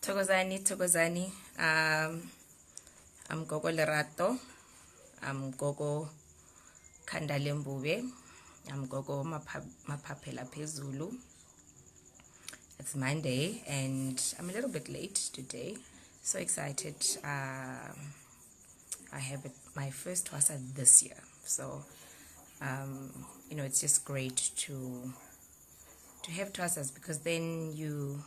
Thokozani. I'm Gogo Lerato. I'm Gogo Kandalembube. I'm Gogo Mapapela Pezulu. It's Monday and I'm a little bit late today. So excited. I have my first Twasa this year. So, it's just great to have Twasas because then you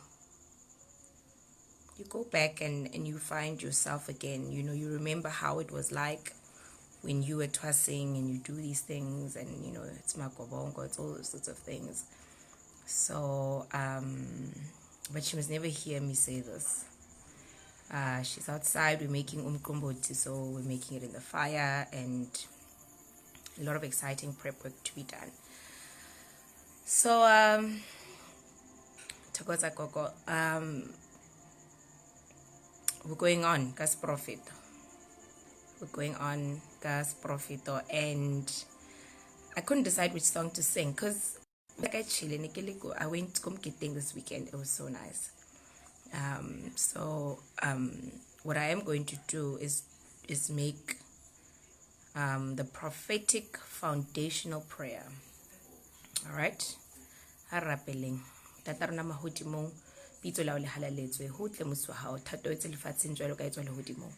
go back and you find yourself again. You remember how it was like when you were twassing and you do these things, and it's makobongo, it's all those sorts of things. So but she must never hear me say this. She's outside, we're making umkomboti, so we're making it in the fire, and a lot of exciting prep work to be done. So Tokoza Koko, we're going on Seporofeto. We're going on Seporofeto, and I couldn't decide which song to sing because I went to this weekend. It was so nice. What I am going to do is make the prophetic foundational prayer. All right. Harapeling. Tatarna mahudimo. Pitso la o le halaletswe ho tle moswa hao thato etse lefatsheng jwalo ka etswa le hodimo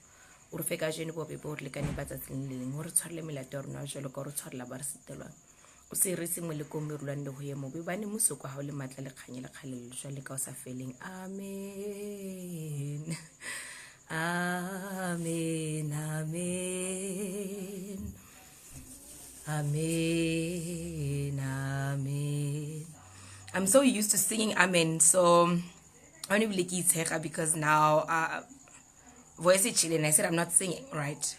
o re feka jene bo bebe o re lekane ba tsatsing le leng o re tshwarele melato rona jwalo ka o re tshwarela ba re setelwang o se re se mo le ko merulane ho ye mo be bane mosoko ha o le matla le khanye le khalelo jwale ka o sa feleng. Amen. Amen. Amen. Amen. Amen. I'm so used to singing amen, so I only really get it because now voice is chilling. I said I'm not singing, right?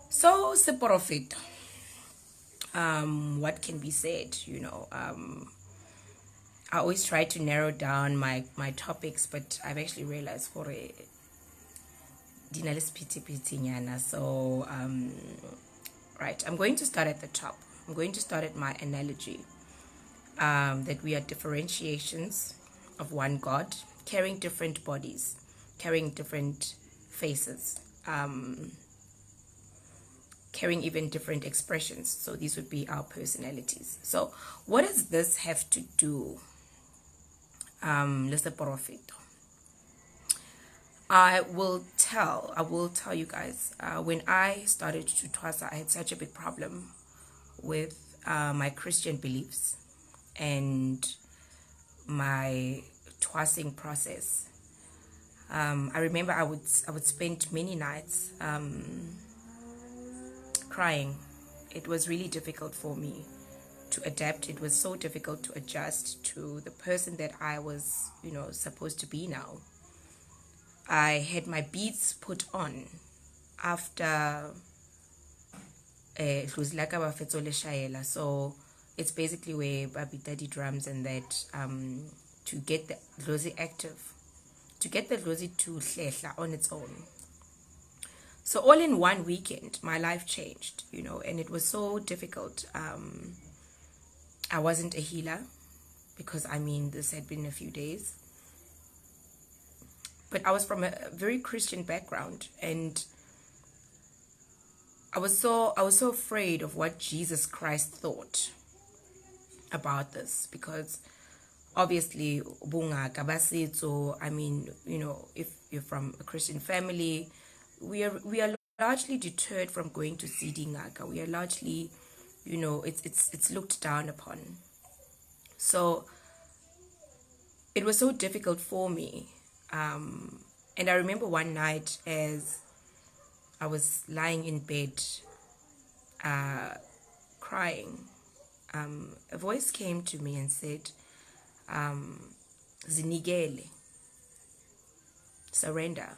So Seporofeto. What can be said? I always try to narrow down my topics, but I've actually realized for a dinales so right, I'm going to start at the top. I'm going to start at my analogy that we are differentiations of one God, carrying different bodies, carrying different faces, carrying even different expressions. So these would be our personalities. So what does this have to do? Seporofeto. I will tell you guys, when I started to twasa, I had such a big problem with my Christian beliefs and my twassing process. I remember I would spend many nights crying. It was really difficult for me to adapt. It was so difficult to adjust to the person that I was, supposed to be now. I had my beads put on after so it's basically where baby daddy drums and that to get the lozi active, to get the lozi to hlehla on its own. So all in one weekend my life changed, and it was so difficult. I wasn't a healer because this had been a few days, but I was from a very Christian background, and I was so afraid of what Jesus Christ thought about this, because obviously if you're from a Christian family, we are largely deterred from going to CD Ngaka. We are largely, it's looked down upon. So it was so difficult for me. And I remember one night as I was lying in bed crying, a voice came to me and said, Zinigele, surrender.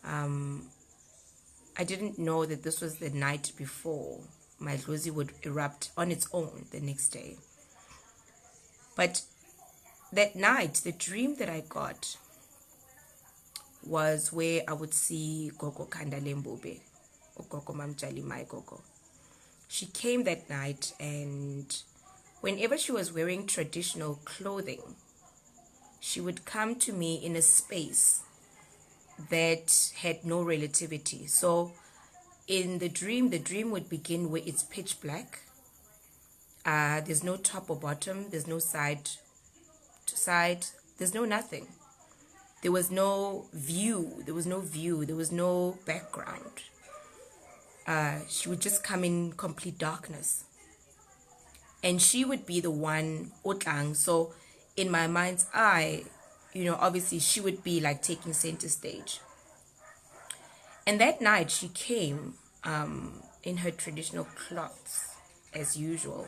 I didn't know that this was the night before my dlozi would erupt on its own the next day. But that night, the dream that I got was where I would see Gogo Kandalembube, or Gogo Mamjali, my Gogo. She came that night, and whenever she was wearing traditional clothing, she would come to me in a space that had no relativity. So in the dream would begin where it's pitch black. There's no top or bottom. There's no side to side. There's no nothing. There was no view. There was no view. There was no background. She would just come in complete darkness. And she would be the one, otlang. So in my mind's eye, obviously she would be like taking center stage. And that night she came in her traditional clothes as usual.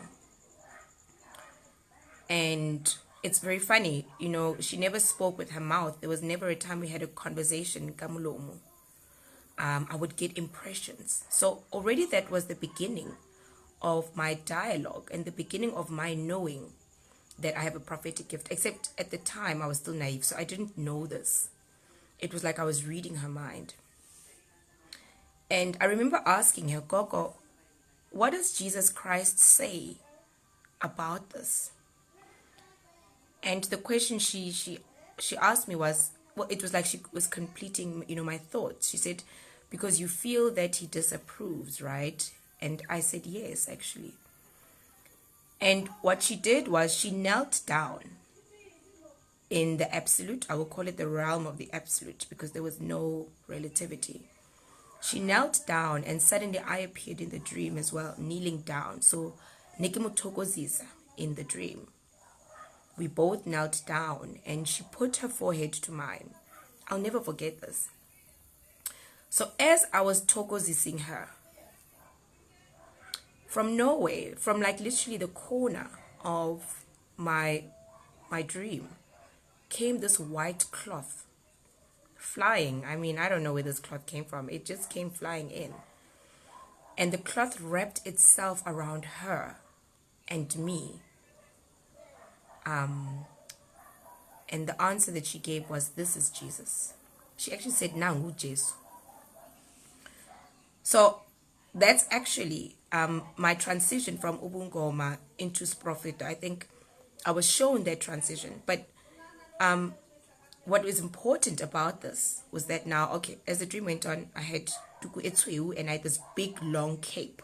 And it's very funny, she never spoke with her mouth. There was never a time we had a conversation, kamulomu. I would get impressions. So already that was the beginning of my dialogue and the beginning of my knowing that I have a prophetic gift. Except at the time I was still naive, so I didn't know this. It was like I was reading her mind. And I remember asking her, Gogo, what does Jesus Christ say about this? And the question she asked me was, well, it was like she was completing, my thoughts. She said, because you feel that he disapproves, right? And I said, yes, actually. And what she did was she knelt down in the absolute. I will call it the realm of the absolute because there was no relativity. She knelt down and suddenly I appeared in the dream as well, kneeling down. So, Nikimutokozisa in the dream. We both knelt down and she put her forehead to mine. I'll never forget this. So as I was tokozising her, from nowhere, from like literally the corner of my dream, came this white cloth flying. I mean, I don't know where this cloth came from. It just came flying in. And the cloth wrapped itself around her and me. And the answer that she gave was, this is Jesus. She actually said, Nangu Jesu. So that's actually my transition from Ubungoma into Seporofeto. I think I was shown that transition. But what was important about this was that now, okay, as the dream went on, I had Tuku Etsuyu and I had this big long cape.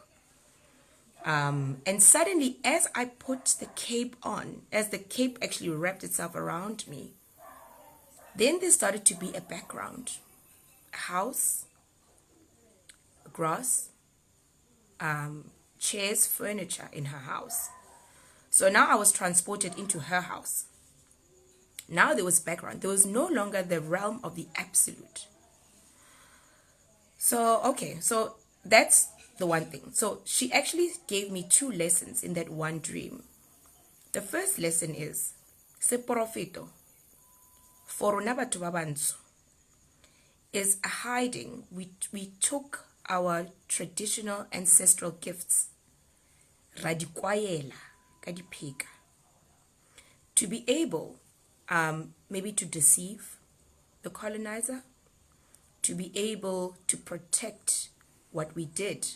And suddenly, as I put the cape on, as the cape actually wrapped itself around me, then there started to be a background. A house, grass, chairs, furniture in her house. So now I was transported into her house. Now there was background. There was no longer the realm of the absolute. So, okay, so that's the one thing. So she actually gave me 2 lessons in that one dream. The first lesson is, Seporofeto, for rona batho ba bantsho, is a hiding. We took our traditional ancestral gifts, ra di kwaela ka dipheka, to be able maybe to deceive the colonizer, to be able to protect what we did,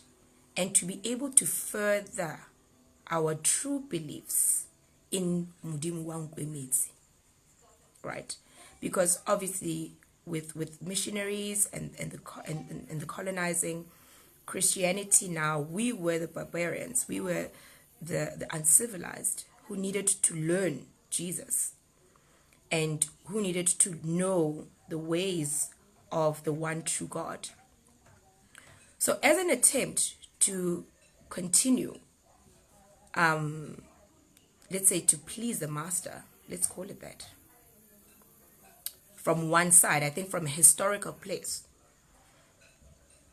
and to be able to further our true beliefs in Mudimu wa Nkwemetsi, right? Because obviously with missionaries and the colonizing, Christianity now, we were the barbarians, we were the uncivilized who needed to learn Jesus and who needed to know the ways of the one true God. So as an attempt to continue, let's say to please the master, let's call it that, from one side, I think from a historical place,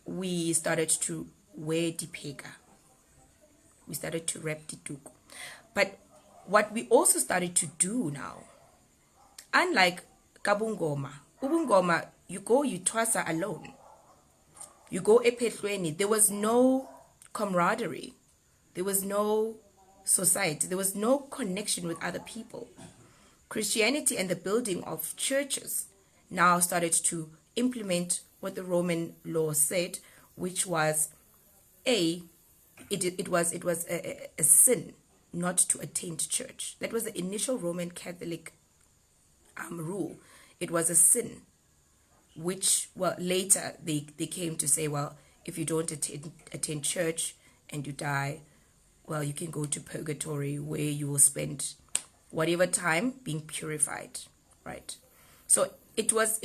we started to wear dipeka. We started to wrap dituku. But what we also started to do now, unlike kabungoma, ubungoma, you go, you twasa alone. You go ephehlweni. There was no camaraderie. There was no society. There was no connection with other people. Christianity and the building of churches now started to implement what the Roman law said, which was it was a sin not to attend church. That was the initial Roman Catholic rule. It was a sin, which, well, later they came to say, well, if you don't attend church and you die, well, you can go to purgatory, where you will spend whatever time being purified, right? So it was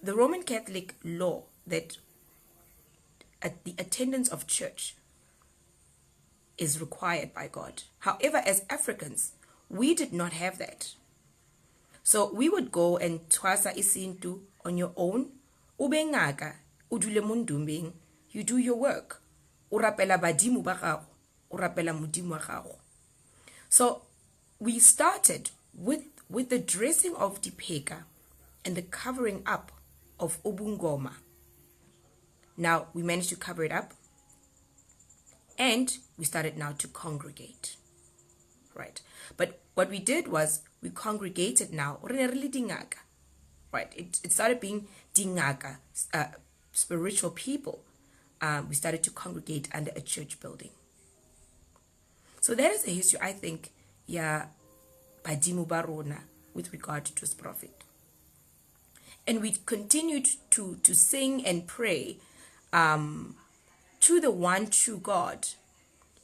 the Roman Catholic law that the attendance of church is required by God. However, as Africans, we did not have that. So we would go and twasa isintu on your own. Ubengaka, udule mundumbing, you do your work. Urapela badimu ba gago, urapela mudimu wa gago. So we started with the dressing of dipeka and the covering up of ubungoma. Now we managed to cover it up, and we started now to congregate, right? But what we did was we congregated now, right? It started being dingaka, spiritual people. We started to congregate under a church building. So that is the history, I think, yeah, Badimu Barona with regard to his prophet. And we continued to sing and pray to the one true God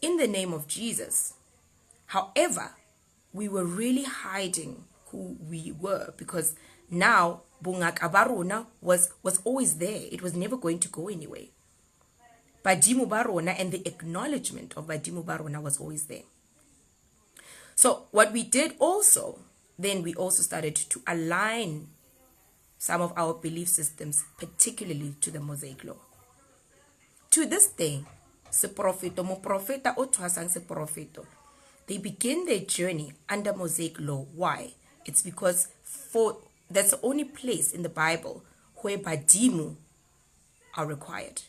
in the name of Jesus. However, we were really hiding who we were, because now Bungaka Barona was always there. It was never going to go anywhere. Badimu Barona and the acknowledgement of Badimu Barona was always there. So what we did also, then we also started to align some of our belief systems, particularly to the Mosaic Law. To this day, Seporofeto mo profeta o twasang Seporofeto, they begin their journey under Mosaic Law. Why? It's because that's the only place in the Bible where Badimu are required,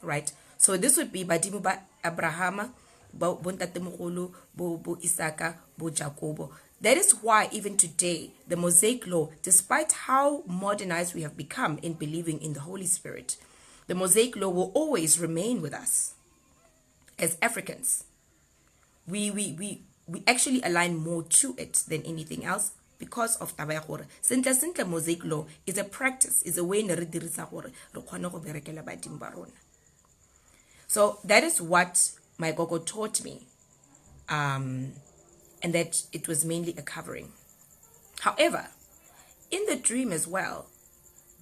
right? So this would be Badimu ba Abraham, bo Ntatemogolo, bo Isaka, bo Jacobo. That is why even today, the Mosaic Law, despite how modernized we have become in believing in the Holy Spirit, the Mosaic Law will always remain with us. As Africans, we actually align more to it than anything else because of taba ya gore sentle Mosaic Law is a practice, is a way ne re dirisa gore re kgone go berekela badimo ba rona. So that is what my gogo taught me, and that it was mainly a covering. However, in the dream as well,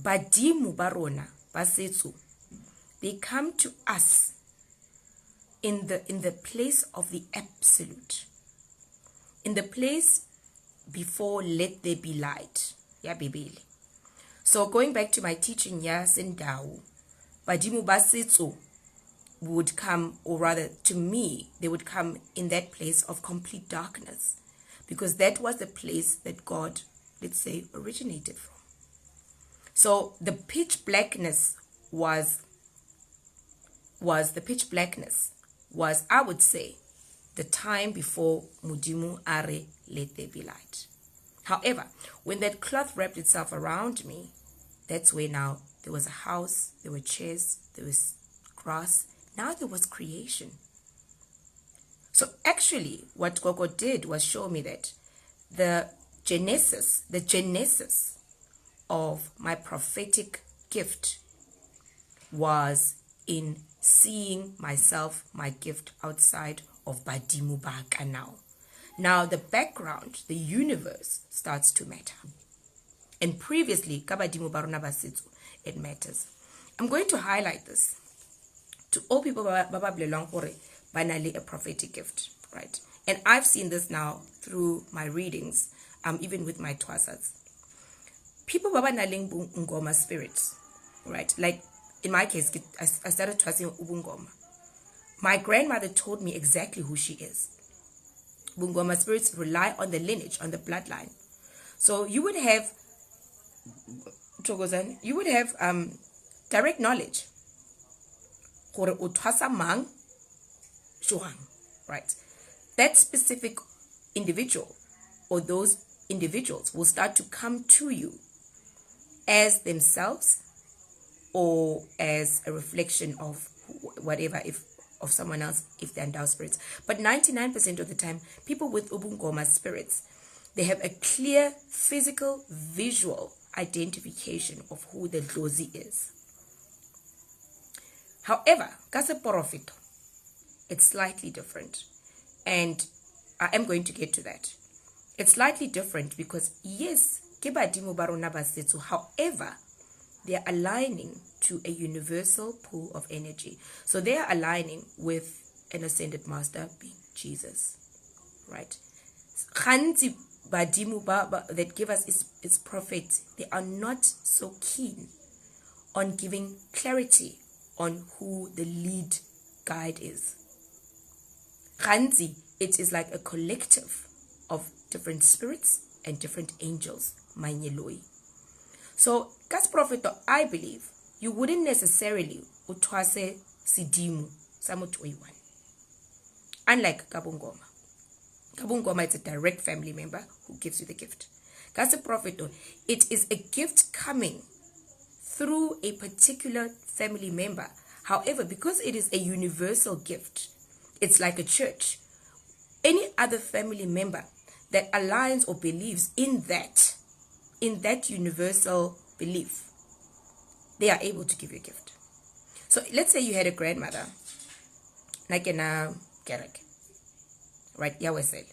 badimo ba rona ba setso, they come to us in the place of the absolute, in the place before let there be light. Yeah, baby. So going back to my teaching, yes, in Dao, Badimu Basitsu would come, or rather to me, they would come in that place of complete darkness, because that was the place that God, let's say, originated from. So the pitch blackness was, I would say, the time before Mudimu Are let there be light. However, when that cloth wrapped itself around me, that's where now there was a house, there were chairs, there was grass. Now there was creation. So actually, what Gogo did was show me that the genesis of my prophetic gift was in seeing myself, my gift, outside of Badimu Baka now. Now the background, the universe, starts to matter. And previously, Kabadimu Baruna Basitsu, it matters. I'm going to highlight this to all people Baba Blelong Hore banally a prophetic gift, right? And I've seen this now through my readings, even with my twasas. People Baba Naling Ngoma spirits, right? Like in my case, I started twasing Ubungoma. My grandmother told me exactly who she is. Bungoma spirits rely on the lineage, on the bloodline. So you would have direct knowledge. Right? That specific individual or those individuals will start to come to you as themselves or as a reflection of whatever, if of someone else, if they're endowed spirits. But 99% of the time, people with Ubungoma spirits, They have a clear physical, visual identification of who the dlozi is. However, ka Seporofeto, it's slightly different. And I am going to get to that. It's slightly different because, yes, ke badimo ba rona ba setso, however, they are aligning to a universal pool of energy. So they are aligning with an ascended master being Jesus, right? Gantsi badimo that give us is prophets, they are not so keen on giving clarity on who the lead guide is. Gantsi, it is like a collective of different spirits and different angels, manyeloi. So, as prophet, I believe you wouldn't necessarily utwase sidimu samutweiwan. Unlike Kabungoma. Kabungoma is a direct family member who gives you the gift. As a prophet, it is a gift coming through a particular family member. However, because it is a universal gift, it's like a church. Any other family member that aligns or believes in that universal belief, they are able to give you a gift. So let's say you had a grandmother, like in Gerek, right? Yawesel.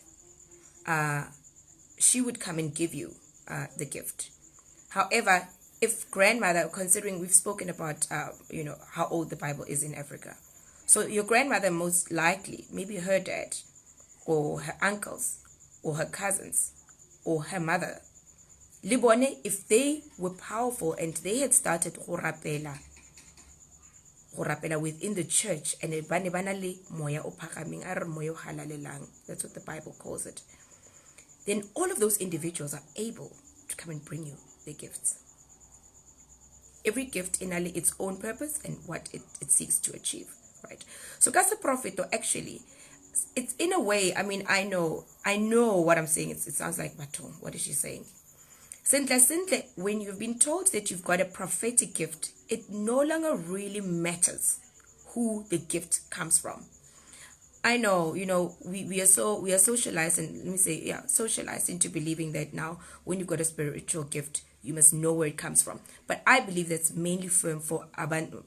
She would come and give you the gift. However, if grandmother, considering we've spoken about how old the Bible is in Africa, so your grandmother most likely, maybe her dad or her uncles or her cousins or her mother, libone, if they were powerful and they had started go rapela within the church, and that's what the Bible calls it, then all of those individuals are able to come and bring you their gifts. Every gift in its own purpose and what it seeks to achieve, right? So as a prophet, actually, it's in a way, I mean, I know what I'm saying. It sounds like baton. What is she saying? Simple, when you've been told that you've got a prophetic gift, it no longer really matters who the gift comes from. I know, we are socialized, and let me say, socialized into believing that now when you've got a spiritual gift, you must know where it comes from. But I believe that's mainly firm for Abangoma.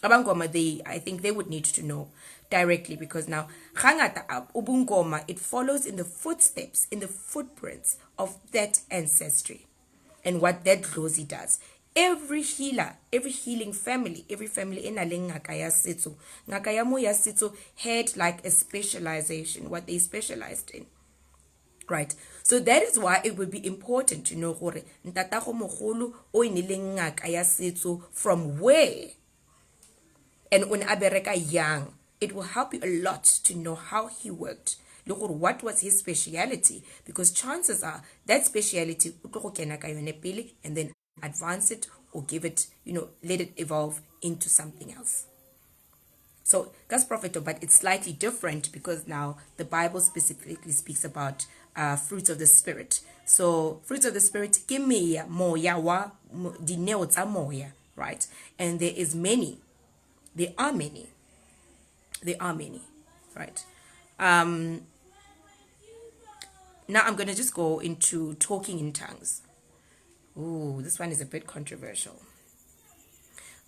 Abangoma, I think they would need to know directly, because now Ubungoma, it follows in the footsteps, in the footprints of that ancestry and what that dlozi does. Every healer, every healing family, every family in ngaka ya setso had like a specialization, what they specialized in. Right. So that is why it would be important to know gore ntatago mogolo o inileng ngaka ya setso from where. And when abereka young, it will help you a lot to know how he worked. Look at what was his speciality, because chances are that speciality and then advance it or give it, let it evolve into something else. So God's prophet, but it's slightly different because now the Bible specifically speaks about fruits of the Spirit. So fruits of the Spirit, right? And there are many, right? Now I'm going to just go into talking in tongues. Ooh, this one is a bit controversial.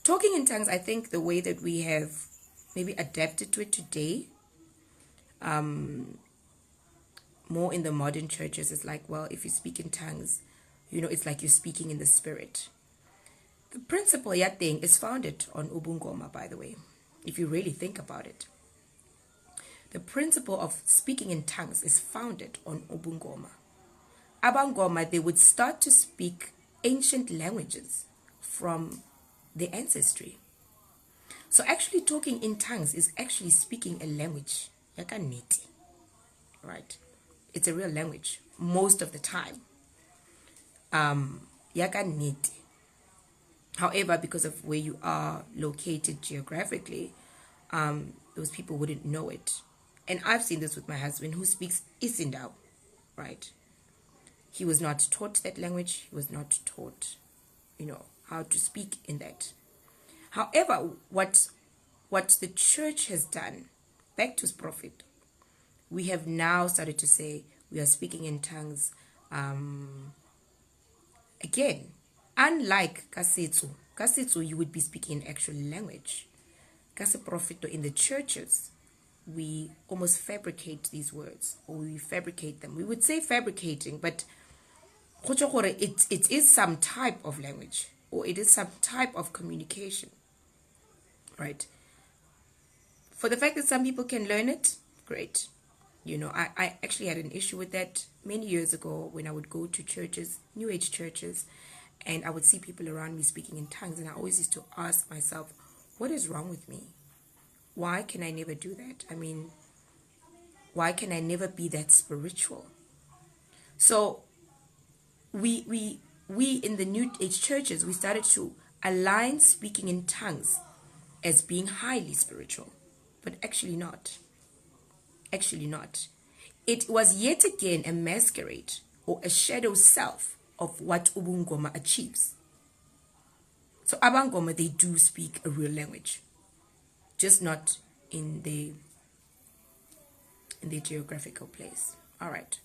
Talking in tongues, I think the way that we have maybe adapted to it today, more in the modern churches, is like, well, if you speak in tongues, it's like you're speaking in the Spirit. The principle thing is founded on Ubungoma, by the way, if you really think about it. The principle of speaking in tongues is founded on Ubungoma. Abangoma, they would start to speak ancient languages from the ancestry. So actually talking in tongues is actually speaking a language. Yakaniti. Right? It's a real language most of the time. Yakaniti. However, because of where you are located geographically, those people wouldn't know it. And I've seen this with my husband, who speaks Isindao, right? He was not taught that language. He was not taught, how to speak in that. However, what the church has done, back to his prophet, we have now started to say we are speaking in tongues again. Unlike Kasitsu, you would be speaking in actual language. Seporofeto, in the churches, we almost fabricate these words, or we fabricate them. We would say fabricating, but it is some type of language, or it is some type of communication, right? For the fact that some people can learn it, great. I actually had an issue with that many years ago when I would go to churches, New Age churches, and I would see people around me speaking in tongues, and I always used to ask myself, what is wrong with me? Why can I never do that? I mean, why can I never be that spiritual? So we in the New Age churches, we started to align speaking in tongues as being highly spiritual, but actually not. Actually not. It was yet again a masquerade or a shadow self of what Ubungoma achieves. So Abangoma, they do speak a real language, just not in the geographical place. All right.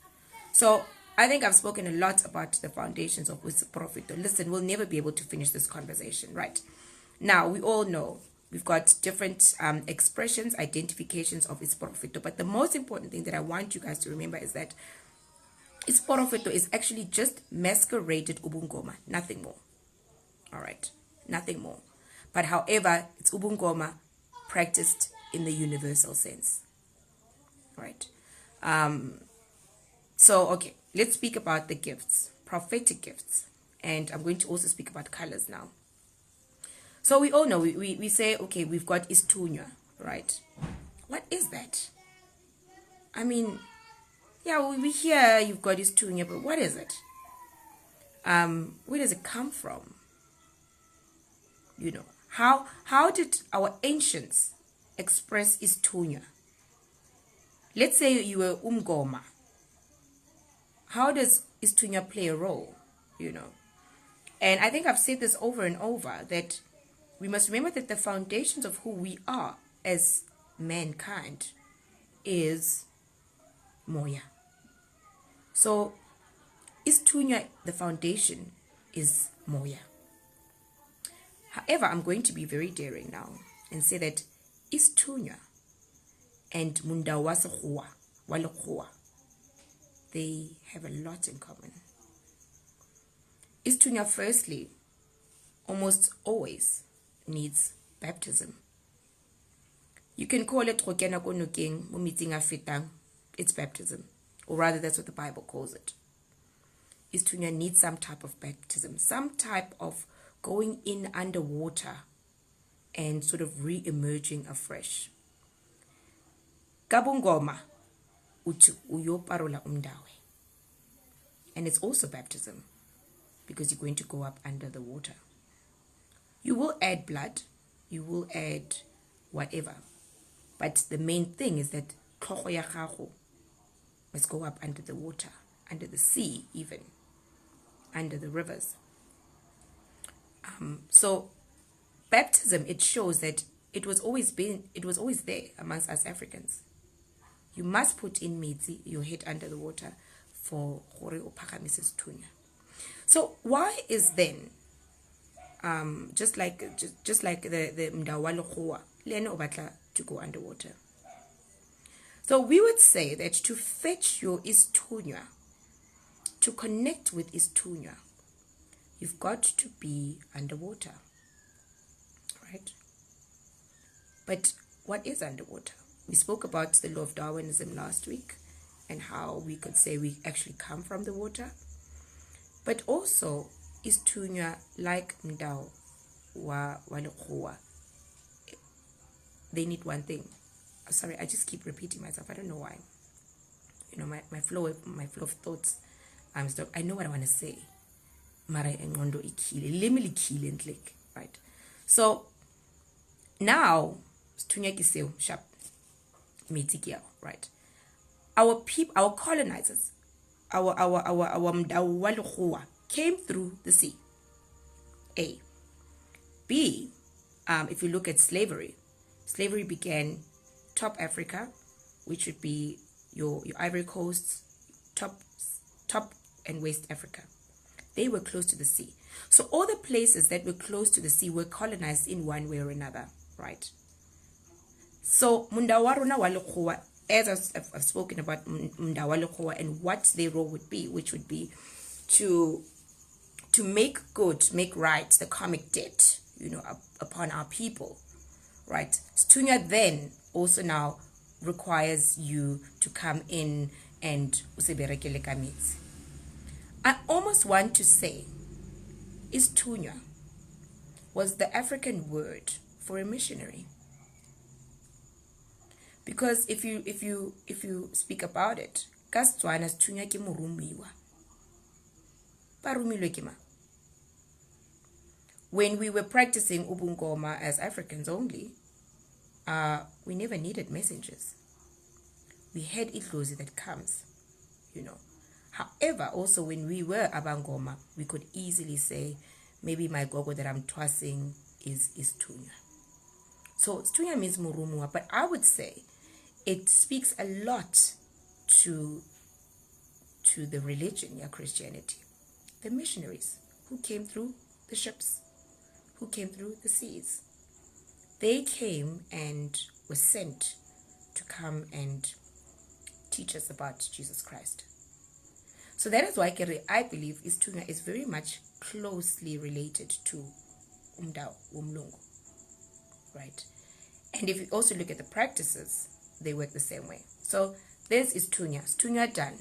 So I think I've spoken a lot about the foundations of Seporofeto. Listen, we'll never be able to finish this conversation, right? Now, we all know we've got different expressions, identifications of Seporofeto, but the most important thing that I want you guys to remember is that Seporofeto is actually just masqueraded Ubungoma, nothing more. All right, nothing more. But however, it's Ubungoma practiced in the universal sense. Right. So, okay, let's speak about the gifts, prophetic gifts. And I'm going to also speak about colors now. So we all know, we say, okay, we've got Istunya, right? What is that? I mean, yeah, we hear you've got Istunya, but what is it? Where does it come from? How did our ancients express Istunya? Let's say you were Umgoma. How does Istunya play a role? And I think I've said this over and over, that we must remember that the foundations of who we are as mankind is Moya. So Istunya, the foundation is Moya. However, I'm going to be very daring now and say that Istunya and Mundawasa Walokhoa, they have a lot in common. Istunya, firstly, almost always needs baptism. You can call it Rokena Konuking, Mumiting Afitang. It's baptism. Or rather, that's what the Bible calls it. Istunya needs some type of baptism, some type of going in underwater and sort of re-emerging afresh. Kabungoma utu uyoparola umdawe. And it's also baptism, because you're going to go up under the water. You will add blood, you will add whatever, but the main thing is that tlhogo ya gago must go up under the water, under the sea, even under the rivers. So baptism, it shows that it was always there amongst us Africans. You must put in mitzi, your head under the water, for gore upakamise Istunya. So why is then just like the Mdawalokhoa, lena obatla to go underwater? So we would say that to fetch your Istunya, to connect with Istunya, you've got to be underwater, right? But what is underwater? We spoke about the law of Darwinism last week and how we could say we actually come from the water. But also, Istunya, like Mdao wa Lekhoa, they need one thing. Sorry, I just keep repeating myself. I don't know why. My flow of thoughts. I know what I want to say. Mara engondo ikile. Lemili kile ntlek. Right. So now, Istunya kiseo sharp. Metikia, right? Our colonizers, our Mdawalokhoa came through the sea. A. B. If you look at slavery began top Africa, which would be your Ivory Coast, top and West Africa. They were close to the sea. So all the places that were close to the sea were colonized in one way or another, right? So Mundawaruna Walukua, as I've spoken about Mundawalukua and what their role would be, which would be to make good, make right the karmic debt, upon our people, right? Stunya then also now requires you to come in and useberekele kamitsi. I almost want to say Istunya was the African word for a missionary. Because if you speak about it, Kastswana Stunya ke morumiwa. Barumilwe ke ma. When we were practicing Ubungoma as Africans only, we never needed messengers. We had Idlozi that comes, However, also when we were Abangoma, we could easily say, maybe my gogo that I'm tossing is Tunya. So Tunya means Murumua, but I would say it speaks a lot to the religion, Christianity. The missionaries who came through the ships, who came through the seas. They came and were sent to come and teach us about Jesus Christ. So that is why I believe Istunya is very much closely related to Umdao, Umlungu, right? And if you also look at the practices, they work the same way. So there's Istunya, Stunya done,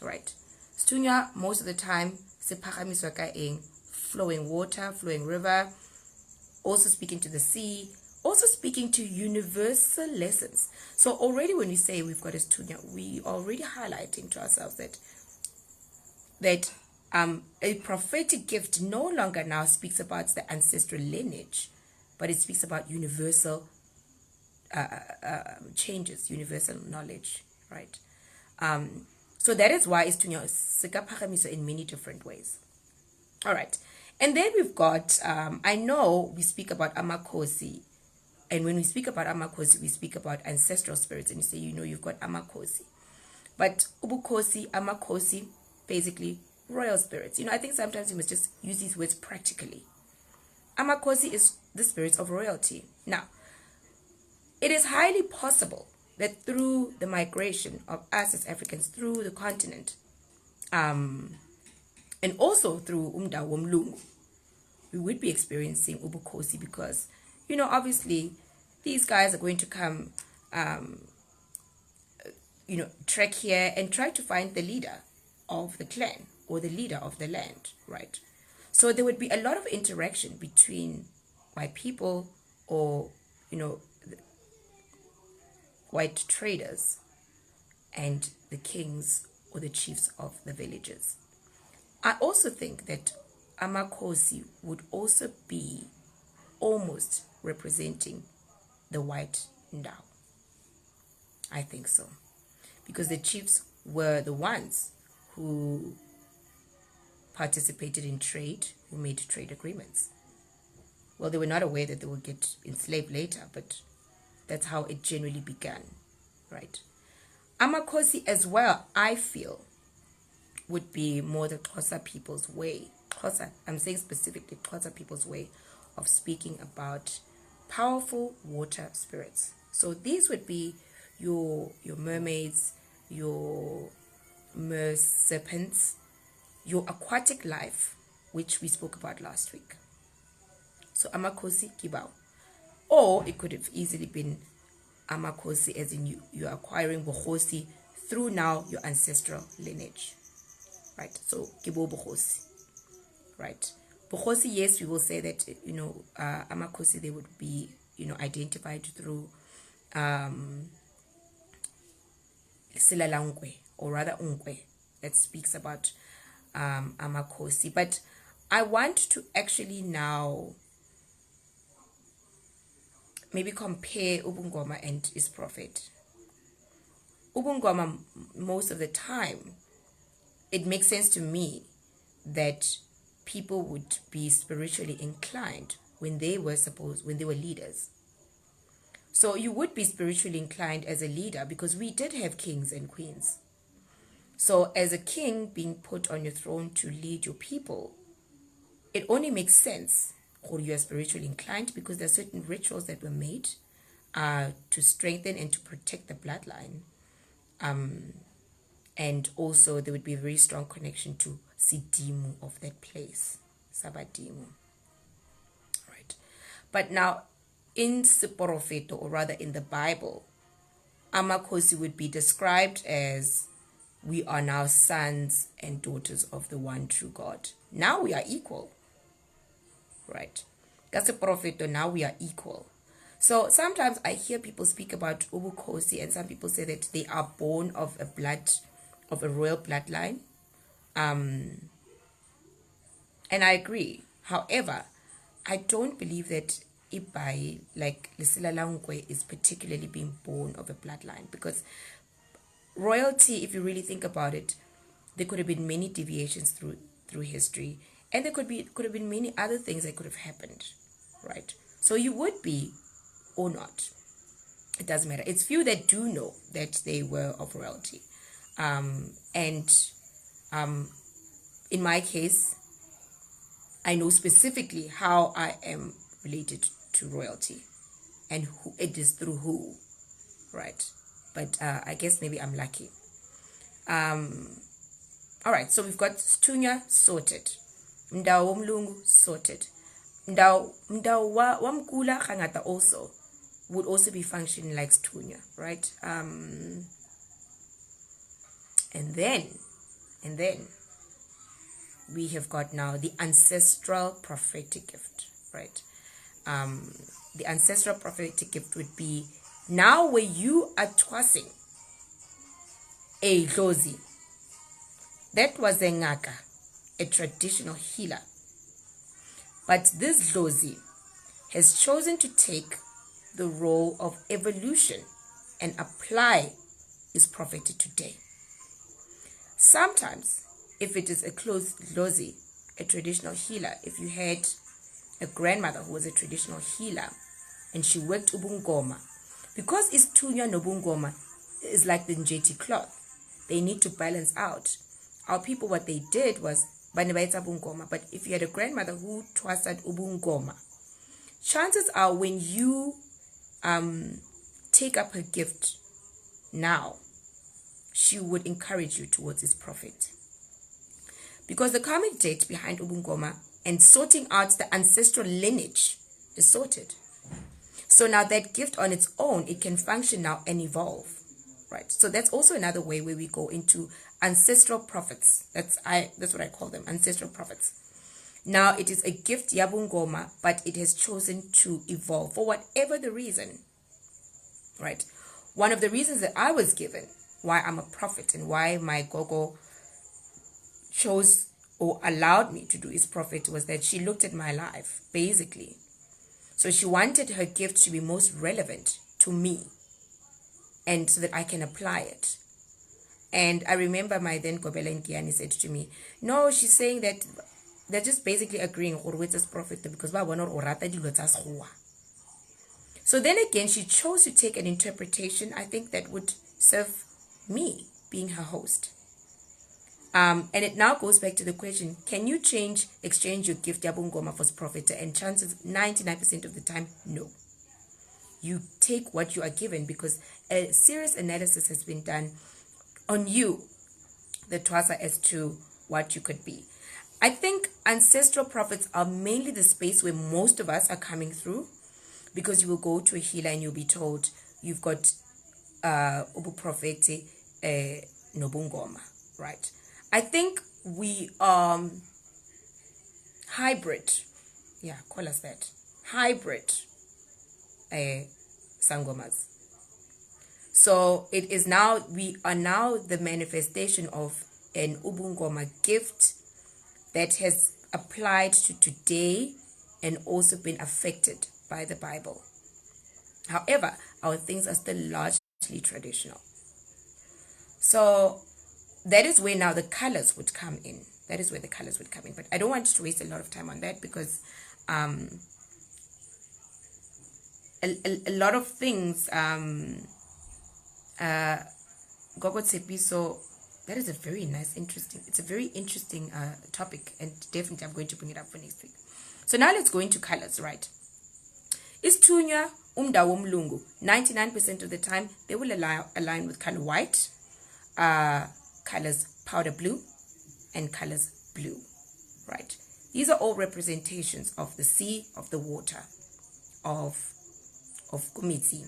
right? Stunya, most of the time, sephakamiswa ka eng, flowing water, flowing river, also speaking to the sea, also speaking to universal lessons. So already when we say we've got Istunya, we are already highlighting to ourselves that a prophetic gift no longer now speaks about the ancestral lineage, but it speaks about universal changes, universal knowledge, right? So that is why Istunya is in many different ways. All right. And then we've got, I know we speak about Amakosi, and when we speak about Amakosi, we speak about ancestral spirits, and you say, you've got Amakosi. But Ubukosi, Amakosi, basically royal spirits. I think sometimes you must just use these words practically. Amakosi is the spirits of royalty. Now, it is highly possible that through the migration of us as Africans through the continent, and also through Umda Womlungu, we would be experiencing Ubukosi because, obviously these guys are going to come, trek here and try to find the leader of the clan or the leader of the land, right? So there would be a lot of interaction between white people or, white traders and the kings or the chiefs of the villages. I also think that Amakosi would also be almost representing the white Ndao. I think so. Because the chiefs were the ones who participated in trade, who made trade agreements. Well, they were not aware that they would get enslaved later, but that's how it generally began, right? Amakosi as well, I feel, would be more the Xhosa people's way. Xhosa, I'm saying specifically Xhosa people's way of speaking about powerful water spirits. So these would be your mermaids, your mer serpents, your aquatic life, which we spoke about last week. So Amakosi Kibao. Or it could have easily been Amakosi as in you're acquiring Bohosi through now your ancestral lineage. Right? So Kibo Bohosi. Right? Bohosi, yes, we will say that, Amakosi, they would be, identified through Silalangwe, or rather Unkwe, that speaks about Amakosi. But I want to actually now maybe compare Ubungoma and his prophet. Ubungoma, most of the time, it makes sense to me that people would be spiritually inclined when they were leaders. So you would be spiritually inclined as a leader, because we did have kings and queens. So as a king being put on your throne to lead your people, it only makes sense or you are spiritually inclined, because there are certain rituals that were made to strengthen and to protect the bloodline. And also there would be a very strong connection to Sidimu of that place, Sabadimu. Right. But now in Seporofeto, or rather in the Bible, Amakhosi would be described as, we are now sons and daughters of the one true God. Now we are equal. Right. That's Seporofeto, now we are equal. So sometimes I hear people speak about Ubukhosi, and some people say that they are born of a royal bloodline. And I agree. However, I don't believe that Ibai, like Lisila Langwe, is particularly being born of a bloodline, because royalty, if you really think about it, there could have been many deviations through history, and there could have been many other things that could have happened, right? So you would be or not. It doesn't matter. It's few that do know that they were of royalty. In my case, I know specifically how I am related to royalty and who it is through who, right? But I guess maybe I'm lucky. All right, so we've got Stunya sorted. Mdao Mlungu sorted. Mdao Wamkula Hangata also would also be functioning like Stunya, right? And then we have got now the ancestral prophetic gift, right? The ancestral prophetic gift would be now where you are tossing a dlozi. That was a ngaka, a traditional healer. But this dlozi has chosen to take the role of evolution and apply his prophecy today. Sometimes, if it is a close dlozi, a traditional healer, if you had a grandmother who was a traditional healer and she worked ubungoma, because Istunya no bungoma is like the njeti cloth, they need to balance out. Our people, what they did was banibaita bungoma, but if you had a grandmother who trusted ubungoma, chances are when you take up her gift now, she would encourage you towards his prophet. Because the karmic date behind ubungoma and sorting out the ancestral lineage is sorted. So now that gift on its own, it can function now and evolve, right? So that's also another way where we go into ancestral prophets. That's what I call them, ancestral prophets. Now it is a gift yabungoma, but it has chosen to evolve for whatever the reason, right? One of the reasons that I was given why I'm a prophet and why my gogo chose or allowed me to do his prophet was that she looked at my life, basically. So she wanted her gift to be most relevant to me, and so that I can apply it. And I remember my then Kobela Nkiani said to me, no, she's saying that they're just basically agreeing with this prophet because so then again, she chose to take an interpretation, I think, that would serve me being her host. And it now goes back to the question, can you exchange your gift yabungoma for prophet? And chances 99% of the time, no. You take what you are given because a serious analysis has been done on you, the Twasa, as to what you could be. I think ancestral prophets are mainly the space where most of us are coming through, because you will go to a healer and you'll be told you've got ubu propheti nobungoma, right? I think we are hybrid, call us that, hybrid sangomas. So it is now, we are now the manifestation of an ubungoma gift that has applied to today and also been affected by the Bible. However, our things are still largely traditional. So that is where now the colors would come in. That is where the colors would come in. But I don't want to waste a lot of time on that because a lot of things. Gogo Tsepiso, that is a very nice, interesting. It's a very interesting topic, and definitely I'm going to bring it up for next week. So now let's go into colors, right? Isithunywa umdawo womlungu, 99% of the time they will align with color white, colors powder blue, and colors blue, right? These are all representations of the sea, of the water, of Kumitsi.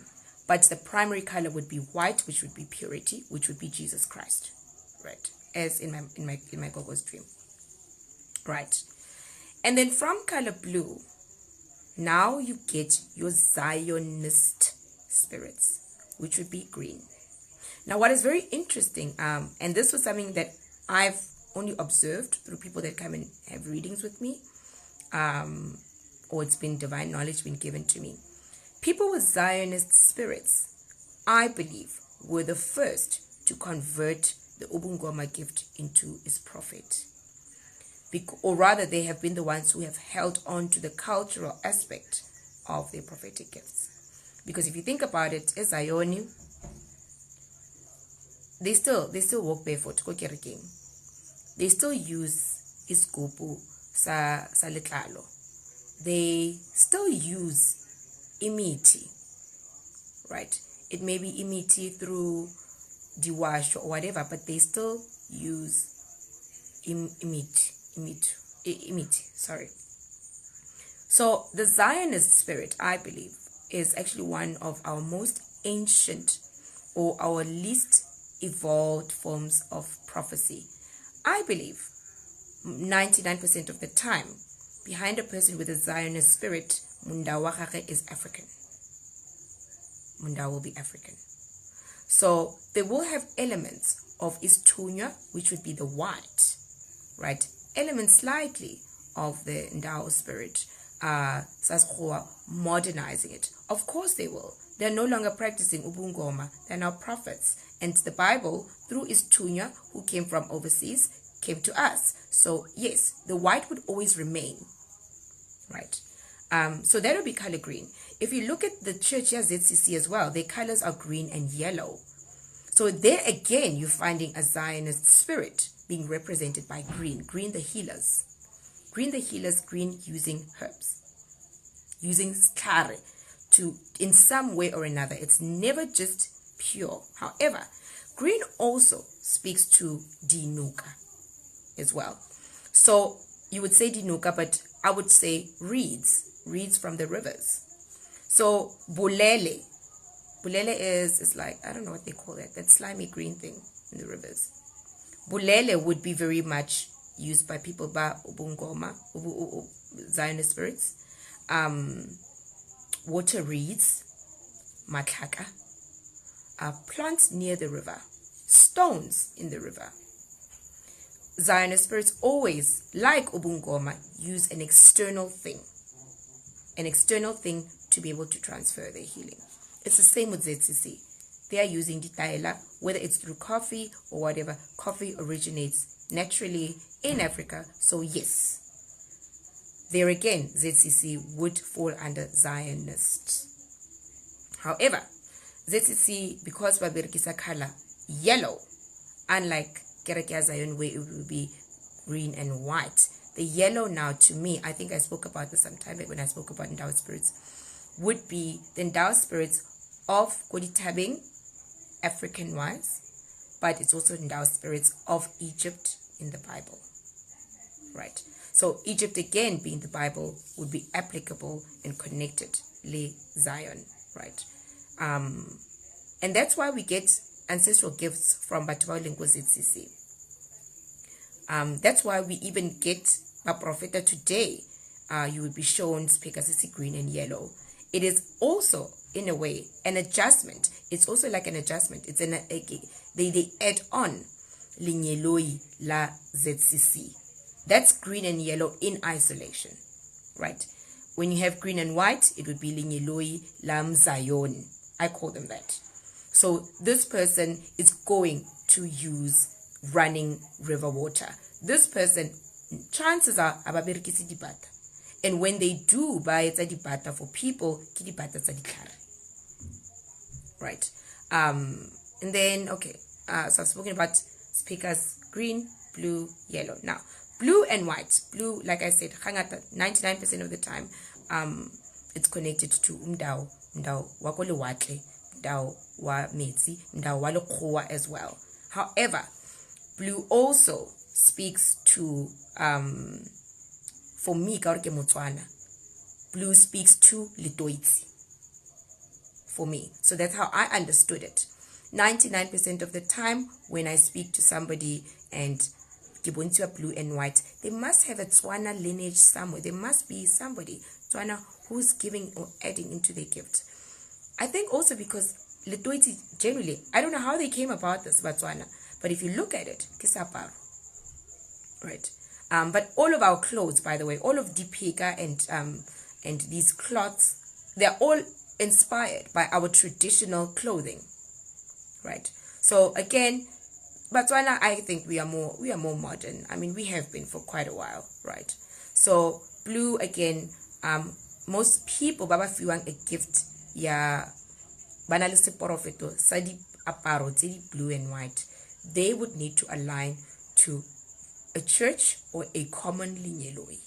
But the primary color would be white, which would be purity, which would be Jesus Christ, right? As in my Gogo's dream, right? And then from color blue, now you get your Zionist spirits, which would be green. Now, what is very interesting, and this was something that I've only observed through people that come and have readings with me, or it's been divine knowledge been given to me. People with Zionist spirits, I believe, were the first to convert the Ubungoma gift into its prophet. Or rather, they have been the ones who have held on to the cultural aspect of their prophetic gifts. Because if you think about it, as Zion, they still walk barefoot, go kerekeng. They still use iskupu sa letlalo. They still use imiti, right? It may be imiti through diwash or whatever, but they still use imiti. Sorry. So the Zionist spirit, I believe, is actually one of our most ancient or our least evolved forms of prophecy. I believe 99% of the time, behind a person with a Zionist spirit, Munda Wakake is African. Munda will be African. So they will have elements of Isithunywa, which would be the white, right? Elements slightly of the Ndao spirit, modernizing it. Of course they will. They're no longer practicing Ubungoma. They're now prophets. And the Bible, through Isithunywa, who came from overseas, came to us. So yes, the white would always remain, right? So that would be color green. If you look at the church here, ZCC as well, their colors are green and yellow. So there again, you're finding a Zionist spirit being represented by green. Green the healers. Green the healers, green using herbs. Using skare to, in some way or another. It's never just pure. However, green also speaks to dinuka as well. So you would say dinuka, but I would say reeds from the rivers. So bulele is like, I don't know what they call that slimy green thing in the rivers. Bulele would be very much used by people by Ubungoma, Zionist spirits. Water reeds, matlaka, plants near the river, stones in the river. Zionist spirits always, like Ubungoma, use an external thing to be able to transfer their healing. It's the same with ZCC. They are using ditaela, whether it's through coffee or whatever. Coffee originates naturally in Africa, so yes. There again, ZCC would fall under Zionists. However, ZCC, because Babirkisa color yellow, unlike Kerekia Zion where it would be green and white, the yellow now to me, I think I spoke about this sometime when I spoke about Ndao spirits, would be the Ndao spirits of Koditabing, African wise, but it's also Ndao spirits of Egypt in the Bible, right? So Egypt again being the Bible would be applicable and connected, Le Zion, right? And that's why we get ancestral gifts from Batwa ZCC. That's why we even get a Prophet today. You would be shown Spekasisi green and yellow. It is also, in a way, an adjustment. It's also like an adjustment. It's they add on Linyeloi la ZCC. That's green and yellow in isolation, right? When you have green and white, it would be Linyeloi lam Zion. I call them that. So this person is going to use running river water. This person, chances are, ababirikisi dibata. And when they do buy tsa dipata for people, ke dipata tsa ditlhare. Right. And then, okay, so I've spoken about speakers, green, blue, yellow. Now, blue and white. Blue, like I said, 99% of the time, it's connected to umdao wa ko lewatle, umdao wa metsi, umdao wa lekgowa as well. However, blue also speaks to, for me, ka gore ke Motswana, blue speaks to letoitsi. For me. So that's how I understood it. 99% of the time when I speak to somebody and ke bontshiwa blue and white, they must have a Tswana lineage somewhere. There must be somebody, Tswana, who's giving or adding into their gift. I think also because Letoiti generally, I don't know how they came about this, Tswana, but if you look at it, ke seaparo. Right. But all of our clothes, by the way, all of Deepika and these cloths, they're all inspired by our traditional clothing, right? So again, Botswana, I think we are more modern. I mean, we have been for quite a while, right? So blue again, most people baba fiwang a gift ya bana le seporofeto sa di aparo tse di blue and white. They would need to align to a church or a common linyeloi,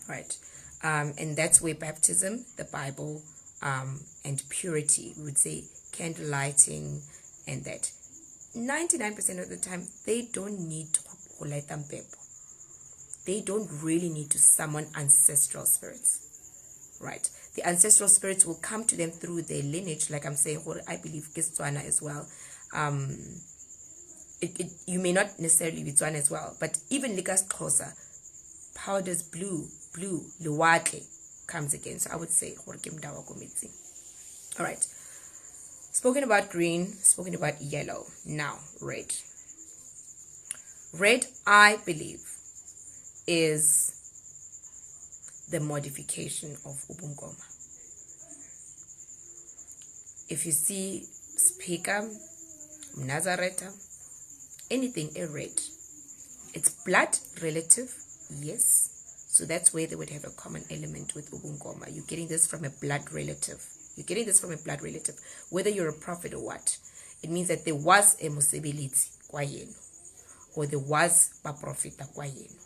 right? And that's where baptism, the Bible, and purity, we would say candle lighting, and that 99% of the time they don't need to light them. They don't really need to summon ancestral spirits, right? The ancestral spirits will come to them through their lineage, like I'm saying, I believe Tswana as well. You may not necessarily be Tswana as well, but even Likas Xhosa, how does blue, lewatle comes again. So I would say, all right. Spoken about green, spoken about yellow. Now, red. Red, I believe, is the modification of ubungoma. If you see speaker, Nazareta, anything a red, it's blood relative, yes. So that's where they would have a common element with ubungoma. You're getting this from a blood relative. You're getting this from a blood relative, whether you're a prophet or what. It means that there was a musability kwa yenu, or there was a profita kwa yenu.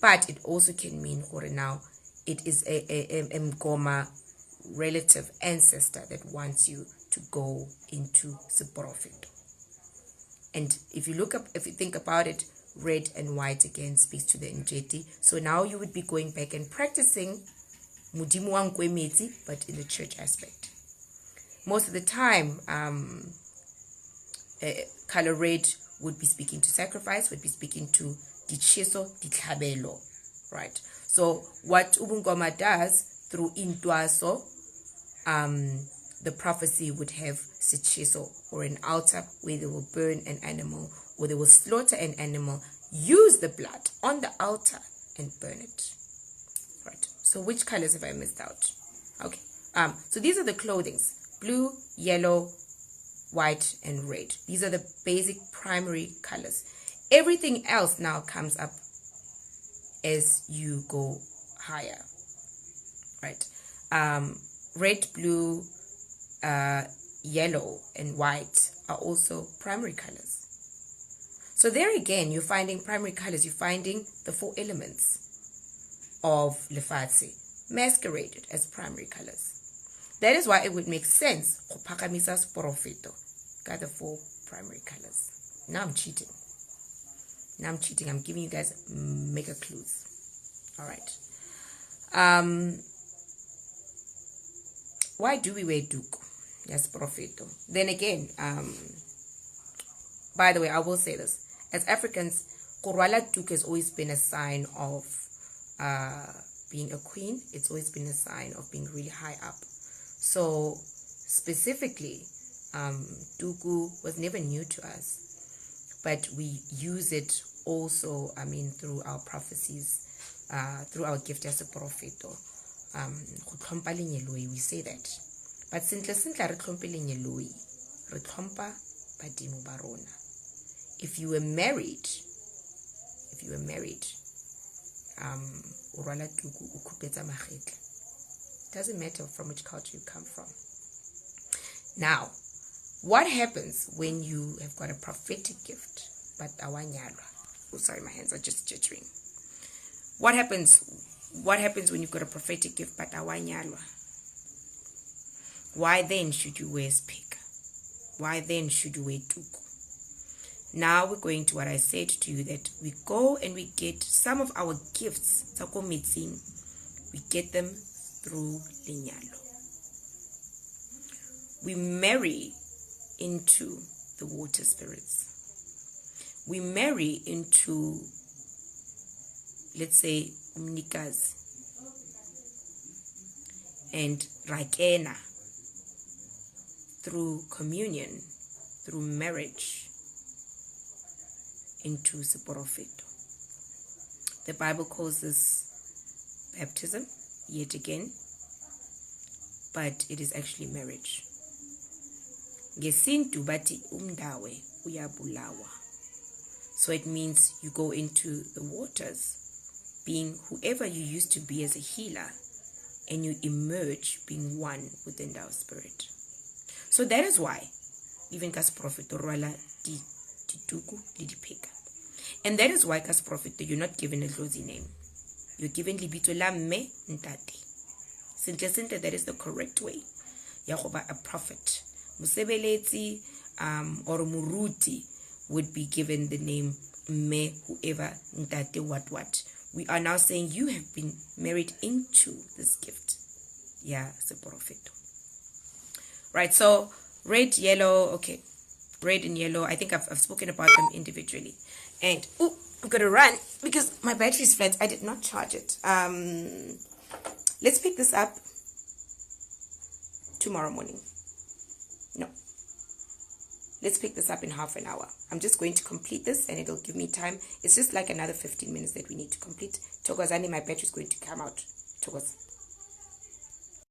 But it also can mean, or now, it is a mgoma relative ancestor that wants you to go into Seporofeto. And if you think about it, red and white again speaks to the Njeti. So now you would be going back and practicing Mudimu wa Nkwemetsi, but in the church aspect. Most of the time, color red would be speaking to sacrifice, would be speaking to dicheso, ditlhabelo, right? So what ubungoma does through Intwaso, the prophecy would have sicheso, or an altar where they will burn an animal, or they will slaughter an animal, use the blood on the altar and burn it, right? So which colors have I missed out? Okay, so these are the clothings: blue, yellow, white, and red. These are the basic primary colors. Everything else now comes up as you go higher, right? Red, blue, yellow, and white are also primary colors. So there again, you're finding primary colors. You're finding the 4 elements of lefatshe masqueraded as primary colors. That is why it would make sense go phakamisa Seporofeto got the 4 primary colors. Now I'm cheating. I'm giving you guys mega clues. All right. Why do we wear duku? Yes, Seporofeto. Then again, by the way, I will say this. As Africans, Kurwala duku has always been a sign of being a queen. It's always been a sign of being really high up. So specifically, duku was never new to us, but we use it also, through our prophecies, through our gift as a Seporofeto. We say that. But sintle re tlhompe lenyeloi, re tlhompa badimo ba rona. If you were married, urwala tuku ukupetsa magetla. Doesn't matter from which culture you come from. Now, what happens when you have got a prophetic gift but awanyalwa? Oh, sorry, my hands are just jittering. What happens when you've got a prophetic gift but awanyalwa? Why then should you wear speaker? Why then should you wear tuku? Now we're going to what I said to you, that we go and we get some of our gifts, we get them through lenyalo. We marry into the water spirits. We marry into, let's say, umnikazi and rakena through communion, through marriage, into Seporofeto. The Bible calls this baptism, yet again, but it is actually marriage. Ngesintu bati umdawe uyabulawa. So it means you go into the waters, being whoever you used to be as a healer, and you emerge being one within our spirit. So that is why even Seporofeto rwala dituku le dipeka. And that is why Seporofeto, you're not given a Dlozi name. You're given libito la mme ntate. Simple, that is the correct way. Yahoba, a prophet. Musebeletsi or muruti would be given the name mme, whoever, ntate, what. We are now saying you have been married into this gift. Yeah, Seporofeto. Right, so red, yellow, okay. Red and yellow, I think I've spoken about them individually. And, I'm going to run because my battery is flat. I did not charge it. Let's pick this up tomorrow morning. No. Let's pick this up in half an hour. I'm just going to complete this and it'll give me time. It's just like another 15 minutes that we need to complete. Togozani, my battery is going to come out. Togoz.